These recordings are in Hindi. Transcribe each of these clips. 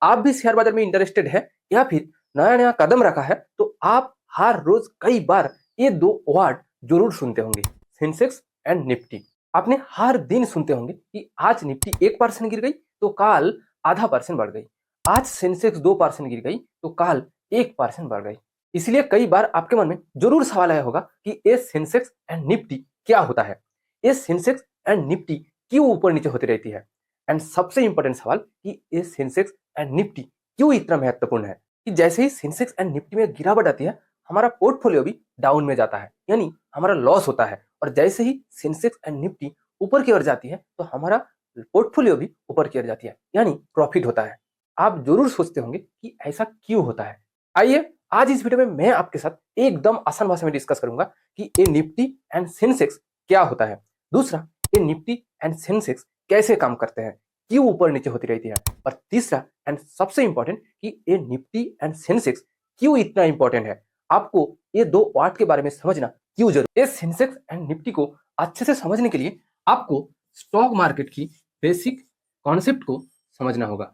आप भी शेयर बाजार में इंटरेस्टेड है या फिर नया नया कदम रखा है तो आप हर रोज कई बार ये दो वर्ड जरूर सुनते होंगे, सेंसेक्स एंड निफ्टी। आपने हर दिन सुनते होंगे कि आज निफ्टी 1% गिर गई तो काल ½ % बढ़ गई, आज सेंसेक्स 2% गिर गई तो काल 1% बढ़ गई। इसलिए कई बार आपके मन में जरूर सवाल आया होगा कि ये सेंसेक्स एंड निफ्टी क्या होता है, ये सेंसेक्स एंड निफ्टी क्यों ऊपर नीचे होती रहती है, एंड सबसे इंपॉर्टेंट सवाल कि ये सेंसेक्स एंड निफ्टी क्यों इतना महत्वपूर्ण है कि जैसे ही सेंसेक्स एंड निफ्टी में गिरावट आती है हमारा पोर्टफोलियो भी डाउन में जाता है, यानी हमारा लॉस होता है। और जैसे ही सेंसेक्स एंड निफ्टी ऊपर की ओर जाती है तो हमारा पोर्टफोलियो भी ऊपर की ओर जाती है, यानी प्रॉफिट होता है। आप जरूर सोचते होंगे कि ऐसा क्यों होता है। आइए आज इस वीडियो में मैं आपके साथ एकदम आसान भाषा में डिस्कस करूंगा कि ये निफ्टी एंड सेंसेक्स क्या होता है, दूसरा ये निफ्टी एंड सेंसेक्स कैसे काम करते हैं, क्यों ऊपर नीचे होती रहती है, और तीसरा एंड सबसे इंपॉर्टेंट कि ये निफ्टी एंड सेंसेक्स क्यों इतना इंपॉर्टेंट है। आपको ये दो वर्ड के बारे में समझना क्यों जरूरी है। सेंसेक्स एंड निफ्टी को अच्छे से समझने के लिए आपको स्टॉक मार्केट की बेसिक कॉन्सेप्ट को समझना होगा।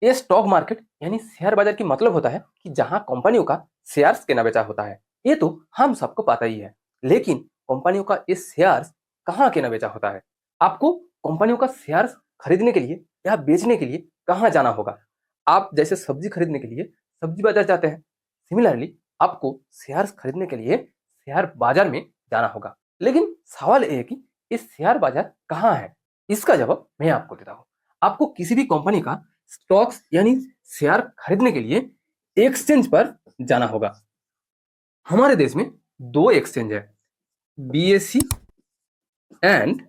ये स्टॉक मार्केट यानी शेयर बाजार की मतलब होता है कि जहां कंपनियों का शेयर्स केना बेचा होता है। ये तो हम सबको पता ही है, लेकिन कंपनियों का ये शेयर्स कहाँ केना बेचा होता है। आपको कंपनियों का शेयर्स खरीदने के लिए या बेचने के लिए कहाँ जाना होगा। आप जैसे सब्जी खरीदने के लिए सब्जी बाजार जाते हैं, सिमिलरली आपको शेयर्स खरीदने के लिए शेयर बाजार में जाना होगा। लेकिन सवाल ये है कि ये शेयर बाजार कहाँ है। इसका जवाब मैं आपको देता हूँ। आपको किसी भी कंपनी का स्टॉक्स यानी शेयर खरीदने के लिए एक्सचेंज पर जाना होगा। हमारे देश में दो एक्सचेंज है, बीएसई एंड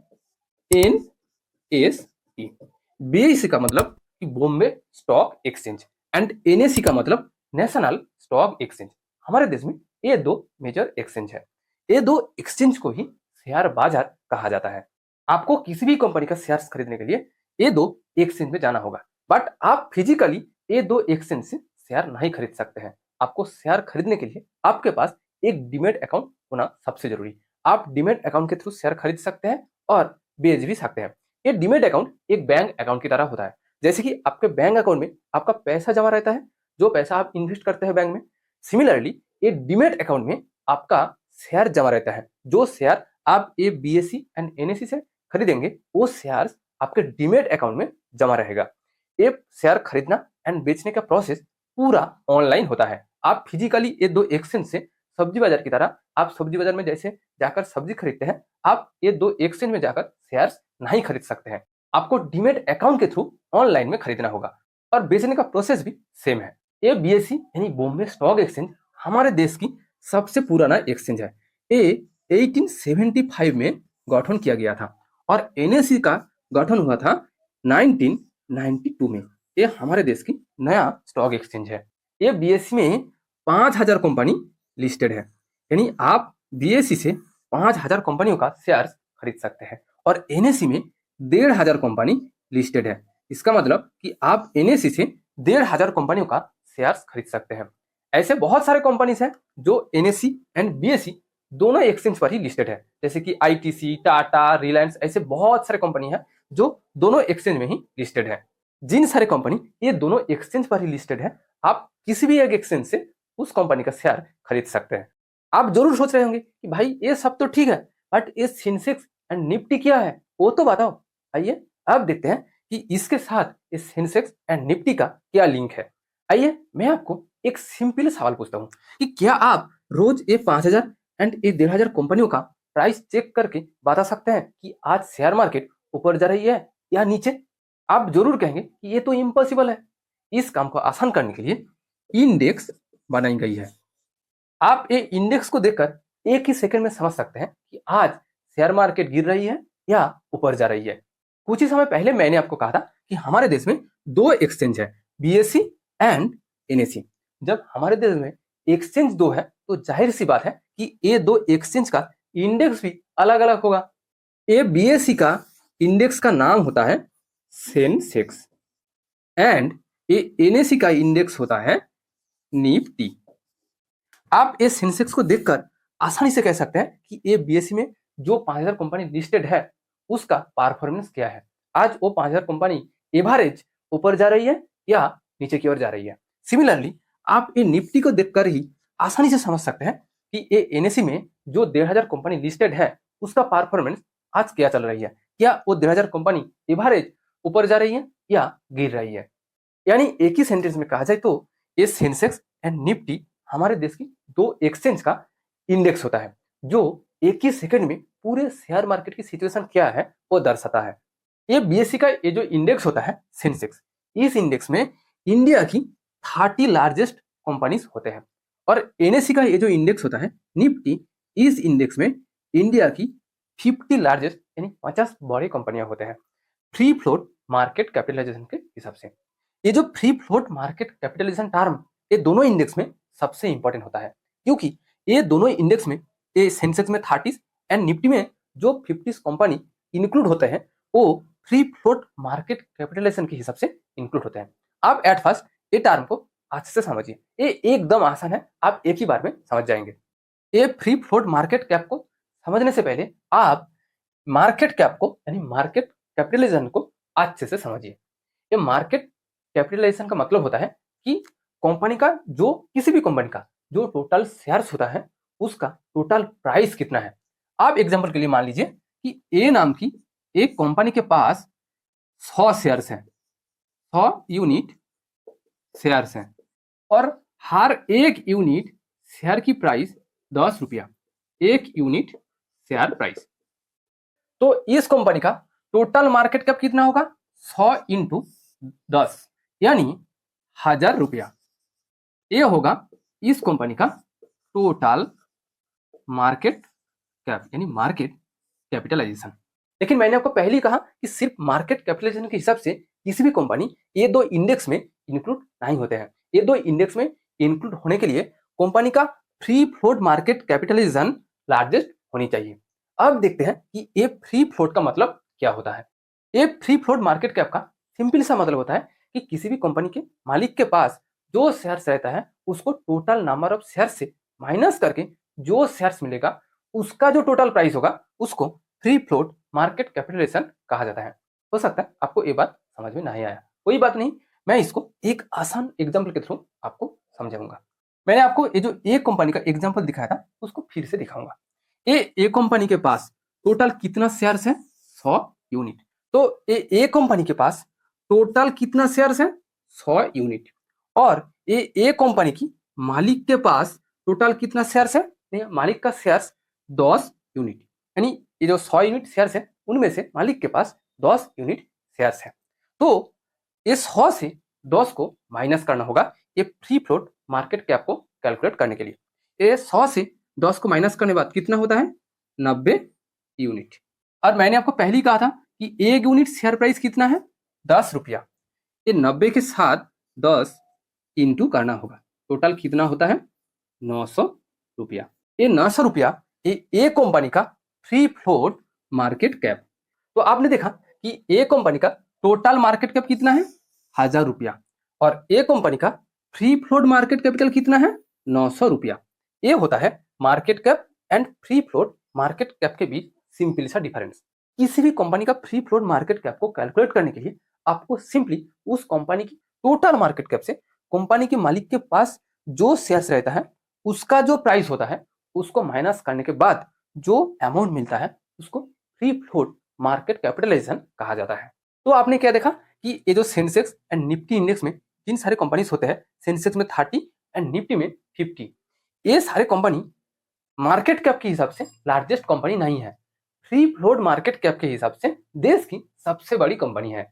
एनएसई। बीएसई का मतलब कि Bombay stock exchange and NSE का मतलब नेशनल स्टॉक एक्सचेंज। हमारे देश में ये दो मेजर एक्सचेंज है। ये दो एक्सचेंज को ही शेयर बाजार कहा जाता है। आपको किसी भी कंपनी का शेयर्स खरीदने के लिए ये दो एक्सचेंज में जाना होगा, बट आप फिजिकली ये दो एक्सचेंज से शेयर नहीं खरीद सकते हैं। आपको शेयर खरीदने के लिए आपके पास एक डीमैट अकाउंट होना सबसे जरूरी। आप डीमैट अकाउंट के थ्रू शेयर खरीद सकते हैं और बेच भी सकते हैं। ये डीमैट अकाउंट एक बैंक अकाउंट की तरह होता है। जैसे कि आपके बैंक अकाउंट में आपका पैसा जमा रहता है, जो पैसा आप इन्वेस्ट करते हैं बैंक में, सिमिलरली ये डीमैट अकाउंट में आपका शेयर जमा रहता है। जो शेयर आप ये बीएसई एंड एनएसई से खरीदेंगे वो शेयर आपके डीमैट अकाउंट में जमा रहेगा। ये शेयर खरीदना एंड बेचने का प्रोसेस पूरा ऑनलाइन होता है। आप फिजिकली ये दो एक्सचेंज से सब्जी बाजार की तरह आप सब्जी बाजार में जैसे जाकर सब्जी खरीदते हैं, आप ये दो एक्सचेंज में जाकर शेयर्स नहीं खरीद सकते हैं। आपको डीमैट अकाउंट के थ्रू ऑनलाइन में खरीदना होगा और बेचने का प्रोसेस भी सेम है। ये बीएसई यानी बॉम्बे स्टॉक एक्सचेंज हमारे देश की सबसे पुराना एक्सचेंज है। ये 1875 में गठन किया गया था और एनएसई का गठन हुआ था 1992 में। ये हमारे देश की नया स्टॉक एक्सचेंज है। ये बीएसई में 5000 कंपनी लिस्टेड है, यानी आप बीएसई से 5000 कंपनियों का शेयर्स खरीद सकते हैं और एनएसई में 1500 कंपनी लिस्टेड है। इसका मतलब कि आप एनएसई से 1500 कंपनियों का शेयर्स खरीद सकते हैं। ऐसे बहुत सारे कंपनीज हैं जो एनएसई एंड बीएसई दोनों एक्सचेंज पर ही लिस्टेड है, जैसे कि आईटीसी, टाटा, रिलायंस, ऐसे बहुत सारे कंपनी है जो दोनों एक्सचेंज में ही लिस्टेड है। जिन सारे कंपनी ये दोनों एक्सचेंज पर ही लिस्टेड है, आप किसी भी एक एक्सचेंज से उस कंपनी का शेयर खरीद सकते हैं। आप जरूर सोच रहे होंगे कि भाई ये सब तो ठीक है, बट ये सेंसेक्स एंड निफ्टी क्या है वो तो बताओ। आइए अब देखते हैं कि इसके साथ ये सेंसेक्स एंड निफ्टी का क्या लिंक है। आइए मैं आपको एक सिंपल सवाल पूछता हूँ कि क्या आप रोज ये 5000 एंड ये 1500 कंपनियों का प्राइस चेक करके बता सकते हैं कि आज शेयर मार्केट ऊपर जा रही है या नीचे। आप जरूर कहेंगे कि ये तो इम्पॉसिबल है। इस काम को आसान करने के लिए इंडेक्स बनाई गई है। आप ये इंडेक्स को देखकर एक ही सेकंड में समझ सकते हैं कि आज शेयर मार्केट गिर रही है या ऊपर जा रही है। कुछ ही समय पहले मैंने आपको कहा था कि हमारे देश में दो एक्सचेंज है, बीएसई एंड एनएसई। जब हमारे देश में एक्सचेंज दो है तो जाहिर सी बात है कि ये दो एक्सचेंज का इंडेक्स भी अलग अलग होगा। ये बीएसई का इंडेक्स का नाम होता है सेंसेक्स एंड ये एनएसई का इंडेक्स होता है निफ्टी। आप ये सेंसेक्स को देखकर आसानी से कह सकते हैं कि ये बीएसई में जो 5000 कंपनी लिस्टेड है उसका परफॉर्मेंस क्या है। आज वो 5000 कंपनी एवरेज ऊपर जा रही है या नीचे की ओर जा रही है। सिमिलरली आप ये निफ्टी को देखकर ही आसानी से समझ सकते हैं कि ये एनएससी में जो 1,500 कंपनी लिस्टेड है उसका परफॉर्मेंस आज क्या चल रही है। क्या वो 1,500 कंपनी एवरेज ऊपर जा रही है या गिर रही है। यानी एक ही सेंटेंस में कहा जाए तो ये सेंसेक्स एंड निफ्टी हमारे देश की दो एक्सचेंज का इंडेक्स होता है जो एक ही सेकंड में पूरे शेयर मार्केट की सिचुएशन क्या है वो दर्शाता है। ये बीएससी का ये जो इंडेक्स होता है सेंसेक्स, इस इंडेक्स में इंडिया की 30 लार्जेस्ट कंपनीज होते हैं और एनएससी का ये जो इंडेक्स होता है निफ्टी, इस इंडेक्स में इंडिया की 50 लार्जेस्ट यानी 50 बड़ी कंपनियां होते हैं फ्री फ्लोट मार्केट कैपिटलाइजेशन के हिसाब से। ये जो free float market capitalisation term ये दोनों इंडेक्स में सबसे इंपॉर्टेंट होता है क्योंकि ये दोनों इंडेक्स में ये सेंसेक्स में 30 एंड निफ्टी में जो 50 कंपनी इंक्लूड होते हैं वो फ्री फ्लोट मार्केट कैपिटलाइजेशन के हिसाब से इंक्लूड होते हैं। आप एट फर्स्ट ये टर्म को अच्छे से समझिए, ये एकदम आसान है, आप एक ही बार में समझ जाएंगे। ये फ्री फ्लोट मार्केट कैप को समझने से पहले आप मार्केट कैप को यानी मार्केट कैपिटलाइजेशन को अच्छे से समझिए। ये मार्केट कैपिटलाइजेशन का मतलब होता है कि कंपनी का जो किसी भी कंपनी का जो टोटल शेयर्स होता है उसका टोटल प्राइस कितना है। आप एग्जांपल के लिए मान लीजिए कि ए नाम की एक कंपनी के पास 100 शेयर्स हैं, 100 यूनिट शेयर्स हैं और हर एक यूनिट शेयर की प्राइस 10 रुपया, एक यूनिट शेयर प्राइस। तो इस कंपनी का टोटल मार्केट कैप कितना होगा 100 इंटू 10 यानी 1000 रुपया। ये होगा इस कंपनी का टोटल मार्केट कैप यानी मार्केट कैपिटलाइजेशन। लेकिन मैंने आपको पहले ही कहा कि सिर्फ मार्केट कैपिटलाइजेशन के हिसाब से किसी भी कंपनी ये दो इंडेक्स में इंक्लूड नहीं होते हैं। ये दो इंडेक्स में इंक्लूड होने के लिए कंपनी का free float market capitalisation largest होनी चाहिए। अब देखते हैं कि ये फ्री फ्लोट का मतलब क्या होता है। ये फ्री फ्लोट मार्केट कैप का सिंपल सा मतलब होता है कि किसी भी कंपनी के मालिक के पास जो शेयर्स रहता है उसको टोटल नंबर ऑफ शेयर्स से माइनस करके जो शेयर्स मिलेगा उसका जो टोटल प्राइस होगा उसको फ्री फ्लोट मार्केट कैपिटलाइजेशन कहा जाता है। हो सकता है आपको ये बात समझ में नहीं आया, कोई बात नहीं, मैं इसको एक आसान एग्जांपल के थ्रू आपको समझाऊंगा। मैंने आपको ये जो एक कंपनी का एग्जांपल दिखाया था उसको फिर से दिखाऊंगा। ए कंपनी के पास टोटल कितना शेयर्स है 100 यूनिट। तो ए कंपनी के पास टोटल कितना शेयर्स है 100 यूनिट और ए कंपनी की मालिक के पास टोटल कितना शेयर्स है, मालिक का शेयर्स 10 यूनिट यानी ये जो 100 यूनिट शेयर्स है उनमें से मालिक के पास 10 यूनिट शेयर्स है। तो ये 100 से 10 को माइनस करना होगा ये फ्री फ्लोट मार्केट कैप को कैलकुलेट करने के लिए। ये 100 से 10 को माइनस करने के बाद कितना होता है 90 यूनिट। और मैंने आपको पहले ही कहा था कि एक यूनिट शेयर प्राइस कितना है 10 रुपया। ये 90 के साथ 10 इंटू करना होगा, टोटल कितना होता है 900 रुपया। ये 900 रुपया ये कंपनी का फ्री फ्लोट मार्केट कैप। तो आपने देखा कि ए कंपनी का टोटल मार्केट कैप कितना है 1000 रुपया और ए कंपनी का फ्री फ्लोट मार्केट कैपिटल कितना है 900 रुपया। ये होता है market cap and free float market cap के बीच सिंपल सा डिफरेंस। किसी भी कंपनी का फ्री फ्लोट मार्केट कैप को कैलकुलेट करने के लिए आपको सिंपली उस कंपनी की टोटल मार्केट कैप से कंपनी के मालिक के पास जो शेयर्स रहता है उसका जो प्राइस होता है उसको माइनस करने के बाद जो अमाउंट मिलता है उसको फ्री फ्लोट मार्केट कैपिटलाइजेशन कहा जाता है। तो आपने क्या देखा कि ये जो सेंसेक्स एंड निफ्टी इंडेक्स में जिन सारे कंपनीज होते हैं, सेंसेक्स में 30 एंड निफ्टी में 50, ये सारे कंपनी मार्केट कैप के हिसाब से लार्जेस्ट कंपनी नहीं है, फ्री फ्लोट मार्केट कैप के हिसाब से देश की सबसे बड़ी कंपनी है।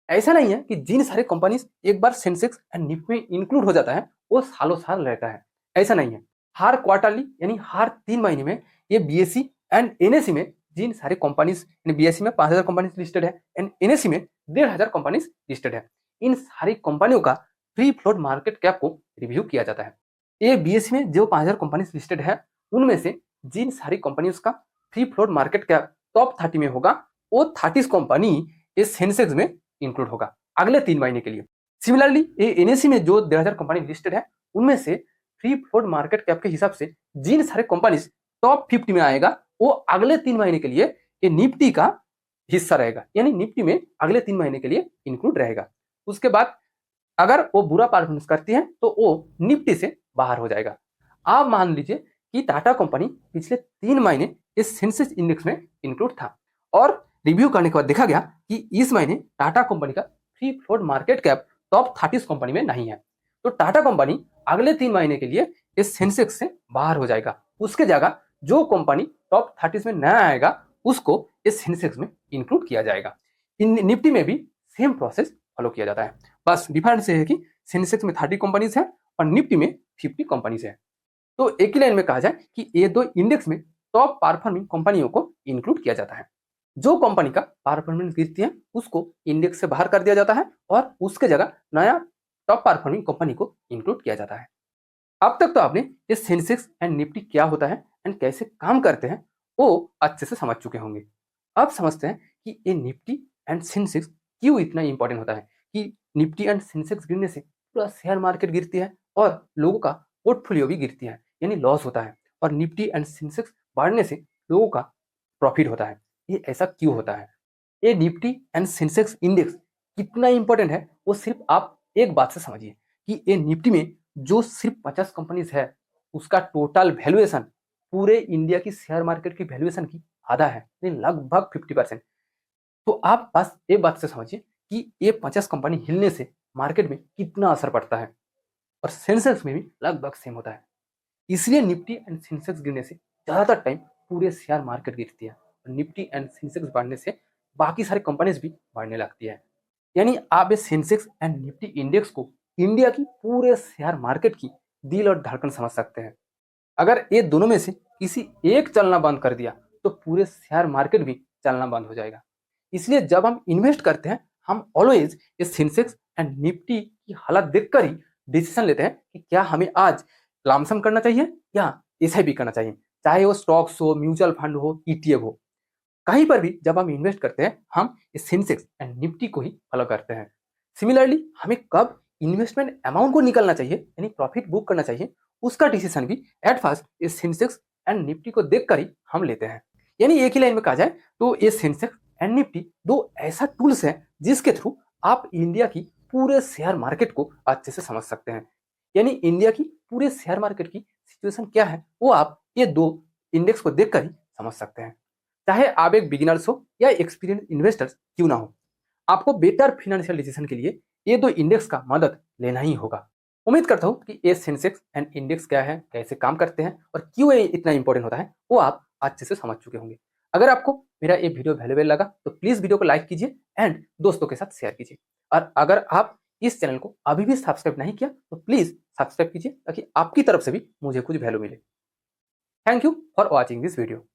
ऐसा नहीं है कि जिन सारे कंपनीज एक बार सेंसेक्स एंड निफ्टी में इंक्लूड हो जाता है वो सालों साल रहता है, ऐसा नहीं है। हर क्वार्टरली यानी हर 3 महीने में ये बीएससी एंड एनएससी में जिन सारे कंपनीज, बीएससी में 5000 कंपनीज लिस्टेड है एंड एनएससी में 1500 कंपनीज लिस्टेड है, इन सारी कंपनियों का फ्री फ्लोट मार्केट कैप को रिव्यू किया जाता है। ये बीएससी में जो 5000 कंपनीज लिस्टेड है उनमें से जिन सारी कंपनियों का free float market cap top 30 में होगा वो 30 कंपनी इस सेंसेक्स में इंक्लूड होगा अगले 3 महीने के लिए। सिमिलरली ये एनएससी में जो 1000 कंपनी लिस्टेड है उनमें से फ्री फ्लोट मार्केट कैप के हिसाब से जिन सारे कंपनीज टॉप 50 में आएगा वो अगले 3 महीने के लिए ये निफ्टी का हिस्सा रहेगा, यानी निफ्टी में अगले 3 महीने के लिए इंक्लूड रहेगा। उसके बाद अगर वो बुरा परफॉर्मेंस करती है तो वो निफ्टी से बाहर हो जाएगा। आप मान लीजिए कि टाटा कंपनी पिछले 3 महीने इस सेंसेक्स इंडेक्स में इंक्लूड था और रिव्यू करने के बाद देखा गया कि इस महीने टाटा कंपनी का free float market cap top 30 company में नहीं है। तो टाटा कंपनी अगले 3 महीने के लिए इस सेंसेक्स से बाहर हो जाएगा। उसके जगह जो कंपनी टॉप 30 में न आएगा उसको इस सेंसेक्स में इंक्लूड किया जाएगा। निफ्टी में भी सेम प्रोसेस फॉलो किया जाता है, बस डिफरेंस ये है कि सेंसेक्स में 30 कंपनीज है और निफ्टी में 50 कंपनीज है। तो एक ही लाइन में कहा जाए कि ये दो इंडेक्स में टॉप परफॉर्मिंग कंपनियों को इंक्लूड किया जाता है। जो कंपनी का परफॉर्मेंस गिरती है उसको इंडेक्स से बाहर कर दिया जाता है और उसके जगह नया टॉप परफॉर्मिंग कंपनी को इंक्लूड किया जाता है। अब तक तो आपने ये सेंसेक्स एंड निफ्टी क्या होता है एंड कैसे काम करते हैं वो अच्छे से समझ चुके होंगे। अब समझते हैं कि ये निफ्टी एंड सेंसेक्स क्यों इतना इंपॉर्टेंट होता है कि निफ्टी एंड सेंसेक्स गिरने से पूरा शेयर मार्केट गिरती है और लोगों का पोर्टफोलियो भी गिरती है, यानी लॉस होता है, और निफ्टी एंड सेंसेक्स बढ़ने से लोगों का प्रॉफिट होता है। ये ऐसा क्यों होता है? ये निफ्टी एंड सेंसेक्स इंडेक्स कितना इंपॉर्टेंट है वो सिर्फ आप एक बात से समझिए कि ये निफ्टी में जो सिर्फ 50 कंपनीज है उसका टोटल वैल्यूएशन पूरे इंडिया की शेयर मार्केट की वैल्यूएशन की आधा है, यानी लगभग 50%। तो आप बस एक बात से समझिए कि ये 50 कंपनी हिलने से मार्केट में कितना असर पड़ता है, और सेंसेक्स में भी लगभग सेम होता है। इसलिए निफ्टी एंड सेंसेक्स गिरने से ज्यादातर टाइम पूरे शेयर मार्केट गिरती है और निफ्टी एंड सेंसेक्स बढ़ने से बाकी सारे कंपनीज भी बढ़ने लगती है। यानी आप इस सेंसेक्स एंड निफ्टी इंडेक्स को इंडिया की पूरे शेयर मार्केट की दिल और धड़कन समझ सकते हैं। अगर ये दोनों में से किसी एक चलना बंद कर दिया तो पूरे शेयर मार्केट भी चलना बंद हो जाएगा। इसलिए जब हम इन्वेस्ट करते हैं हम ऑलवेज इस सेंसेक्स एंड निफ्टी की हालत देखकर ही डिसीजन लेते हैं कि क्या हमें आज लमसम करना चाहिए या एसआईपी करना चाहिए, चाहे वो स्टॉक्स हो, म्यूचुअल फंड हो, ईटीएफ हो। कहीं पर भी जब हम इन्वेस्ट करते हैं हम इस सेंसेक्स एंड निफ्टी को ही फॉलो करते हैं। सिमिलरली हमें कब इन्वेस्टमेंट अमाउंट को निकलना चाहिए यानी प्रॉफिट बुक करना चाहिए उसका डिसीजन भी एट फर्स्ट इस सेंसेक्स एंड निफ्टी को देखकर ही हम लेते हैं। यानी एक ही लाइन में कहा जाए तो ये सेंसेक्स एंड निफ्टी दो ऐसा टूल्स है जिसके थ्रू आप इंडिया की पूरे शेयर मार्केट को अच्छे से समझ सकते हैं। यानी इंडिया की पूरे शेयर मार्केट की सिचुएशन क्या है वो आप ये दो इंडेक्स को देखकर ही समझ सकते हैं। चाहे आप एक बिगिनर्स हो या एक्सपीरियंस इन्वेस्टर्स क्यों ना हो, आपको बेटर फाइनेंशियल डिसीजन के लिए ये दो इंडेक्स का मदद लेना ही होगा। उम्मीद करता हूँ कि ये सेंसेक्स एंड इंडेक्स क्या है, कैसे काम करते हैं और क्यों ये इतना इंपॉर्टेंट होता है वो आप अच्छे से समझ चुके होंगे। अगर आपको मेरा ये वीडियो वैल्यूएबल लगा तो प्लीज वीडियो को लाइक कीजिए एंड दोस्तों के साथ शेयर कीजिए। और अगर आप इस चैनल को अभी भी सब्सक्राइब नहीं किया तो प्लीज सब्सक्राइब कीजिए ताकि आपकी तरफ से भी मुझे कुछ वैल्यू मिले। Thank you for watching this video.